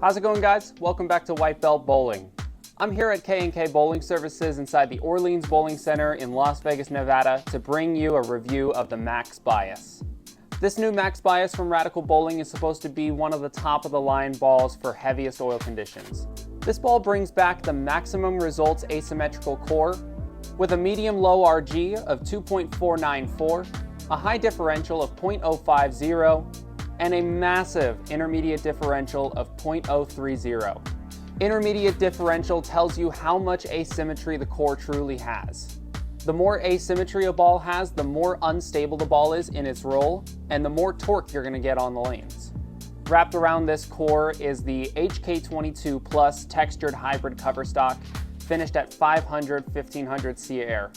How's it going, guys? Welcome back to White Belt Bowling. I'm here at K&K Bowling Services inside the Orleans Bowling Center in Las Vegas, Nevada to bring you a review of the Max Bias. This new Max Bias from Radical Bowling is supposed to be one of the top of the line balls for heaviest oil conditions. This ball brings back the maximum results asymmetrical core with a medium-low RG of 2.494, a high differential of 0.050, and a massive intermediate differential of 0.030. Intermediate differential tells you how much asymmetry the core truly has. The more asymmetry a ball has, the more unstable the ball is in its roll, and the more torque you're going to get on the lanes. Wrapped around this core is the HK22 Plus textured hybrid cover stock, finished at 500/1500 sea air.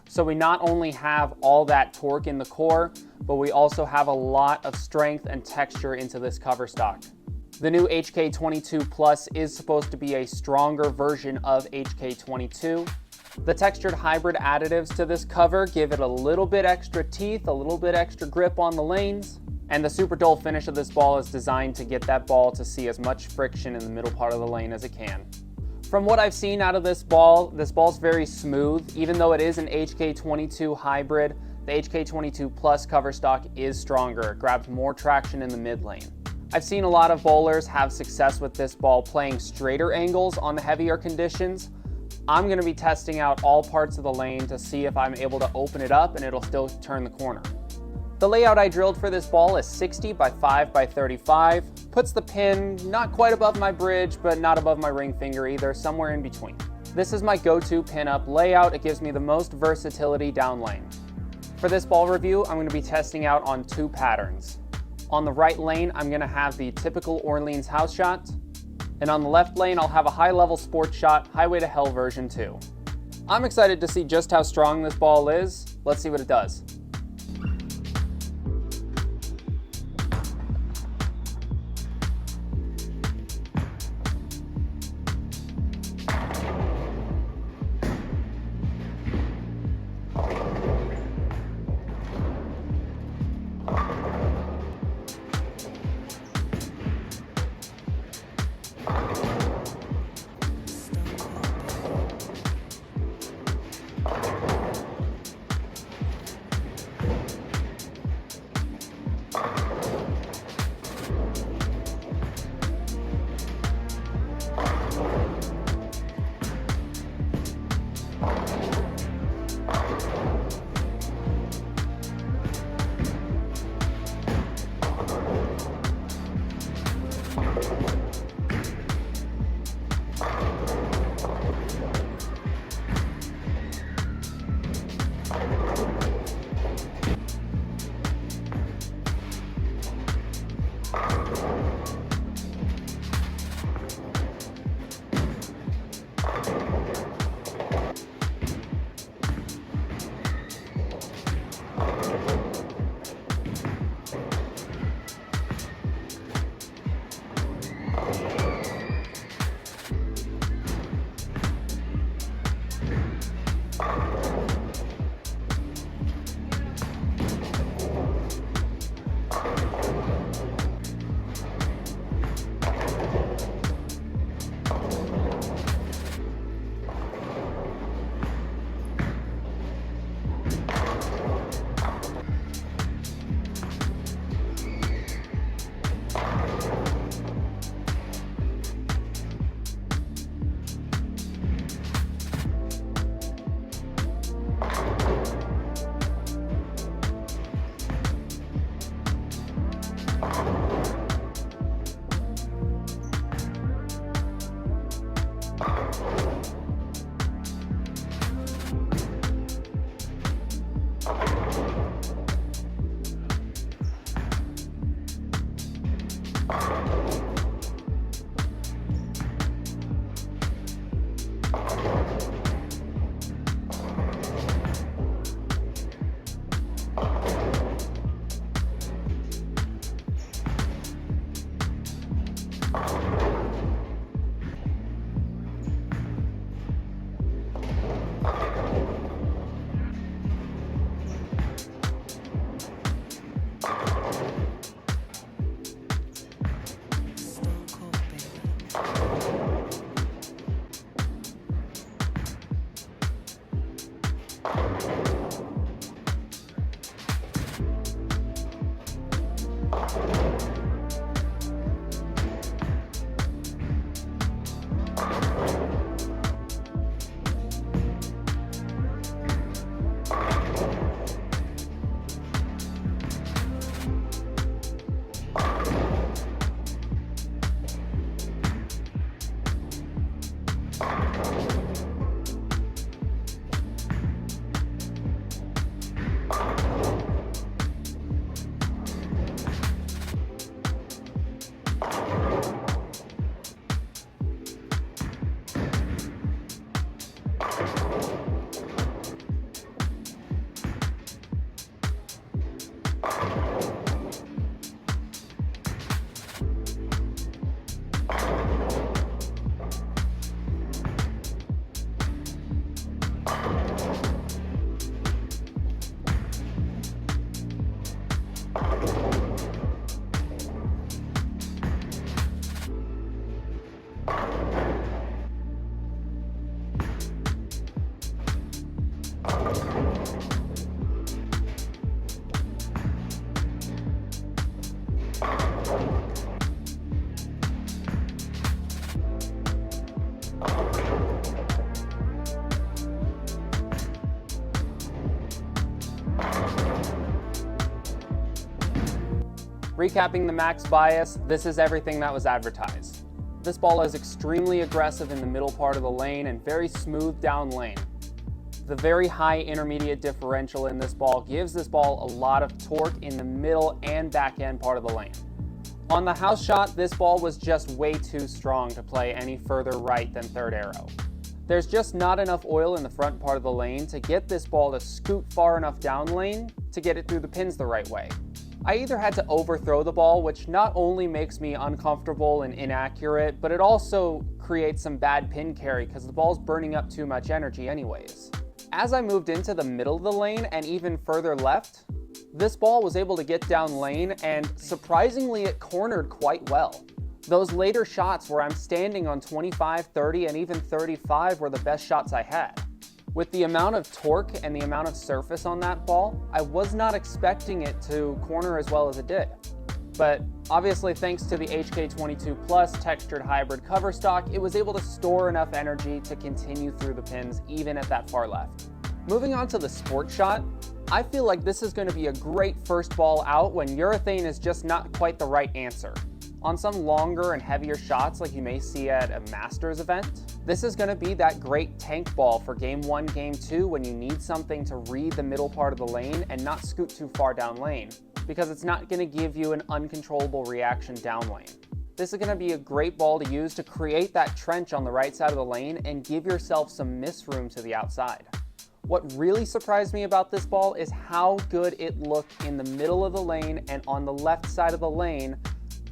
So we not only have all that torque in the core, but we also have a lot of strength and texture into this cover stock. The new HK22 Plus is supposed to be a stronger version of HK22. The textured hybrid additives to this cover give it a little bit extra teeth, a little bit extra grip on the lanes, and the super dull finish of this ball is designed to get that ball to see as much friction in the middle part of the lane as it can. From what I've seen out of this ball's very smooth. Even though it is an HK22 hybrid, the HK22 Plus cover stock is stronger. It grabs more traction in the mid lane. I've seen a lot of bowlers have success with this ball playing straighter angles on the heavier conditions. I'm going to be testing out all parts of the lane to see if I'm able to open it up and it'll still turn the corner. The layout I drilled for this ball is 60 by 5 by 35. Puts the pin not quite above my bridge, but not above my ring finger either, somewhere in between. This is my go-to pin-up layout. It gives me the most versatility down lane. For this ball review, I'm going to be testing out on two patterns. On the right lane, I'm going to have the typical Orleans house shot, and on the left lane, I'll have a high-level sports shot, Highway to Hell version 2. I'm excited to see just how strong this ball is. Let's see what it does. Recapping the max bias, this is everything that was advertised. This ball is extremely aggressive in the middle part of the lane and very smooth down lane. The very high intermediate differential in this ball gives this ball a lot of torque in the middle and back end part of the lane. On the house shot, this ball was just way too strong to play any further right than third arrow. There's just not enough oil in the front part of the lane to get this ball to scoot far enough down lane to get it through the pins the right way. I either had to overthrow the ball, which not only makes me uncomfortable and inaccurate, but it also creates some bad pin carry because the ball's burning up too much energy anyways. As I moved into the middle of the lane and even further left, this ball was able to get down lane and surprisingly it cornered quite well. Those later shots where I'm standing on 25, 30, and even 35 were the best shots I had. With the amount of torque and the amount of surface on that ball, I was not expecting it to corner as well as it did. But obviously thanks to the HK22 Plus textured hybrid cover stock, it was able to store enough energy to continue through the pins even at that far left. Moving on to the sport shot, I feel like this is going to be a great first ball out when urethane is just not quite the right answer. On some longer and heavier shots like you may see at a Masters event, this is going to be that great tank ball for game 1, game 2 when you need something to read the middle part of the lane and not scoot too far down lane, because it's not going to give you an uncontrollable reaction down lane. This is going to be a great ball to use to create that trench on the right side of the lane and give yourself some miss room to the outside. What really surprised me about this ball is how good it looked in the middle of the lane and on the left side of the lane,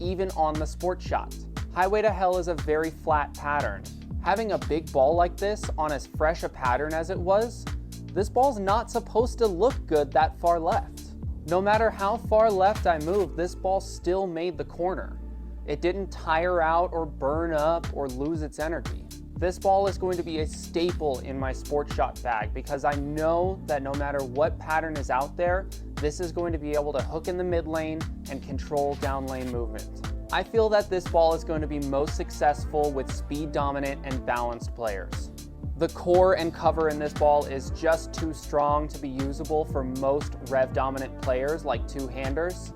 even on the sport shot. Highway to Hell is a very flat pattern. Having a big ball like this on as fresh a pattern as it was, this ball's not supposed to look good that far left. No matter how far left I moved, this ball still made the corner. It didn't tire out or burn up or lose its energy. This ball is going to be a staple in my sport shot bag because I know that no matter what pattern is out there, this is going to be able to hook in the mid lane and control down lane movement. I feel that this ball is going to be most successful with speed dominant and balanced players. The core and cover in this ball is just too strong to be usable for most rev dominant players like two-handers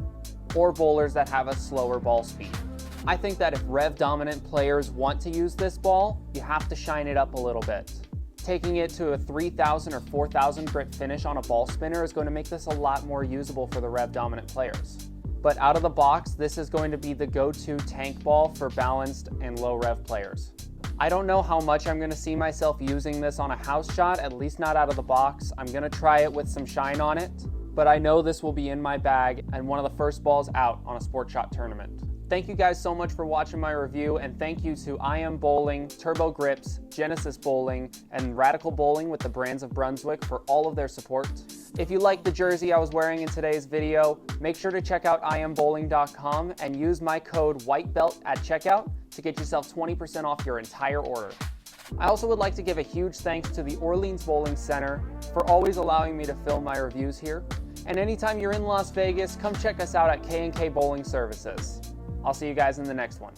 or bowlers that have a slower ball speed. I think that if rev dominant players want to use this ball, you have to shine it up a little bit. Taking it to a 3,000 or 4,000 grip finish on a ball spinner is going to make this a lot more usable for the rev dominant players. But out of the box, this is going to be the go-to tank ball for balanced and low rev players. I don't know how much I'm going to see myself using this on a house shot, at least not out of the box. I'm going to try it with some shine on it, but I know this will be in my bag and one of the first balls out on a sport shot tournament. Thank you guys so much for watching my review, and thank you to lAmBowling, Turbo Grips, Genesis Bowling, and Radical Bowling with the Brands of Brunswick for all of their support. If you like the jersey I was wearing in today's video, make sure to check out lAmBowling.com and use my code WHITEBELT at checkout to get yourself 20% off your entire order. I also would like to give a huge thanks to the Orleans Bowling Center for always allowing me to film my reviews here. And anytime you're in Las Vegas, come check us out at K&K Bowling Services. I'll see you guys in the next one.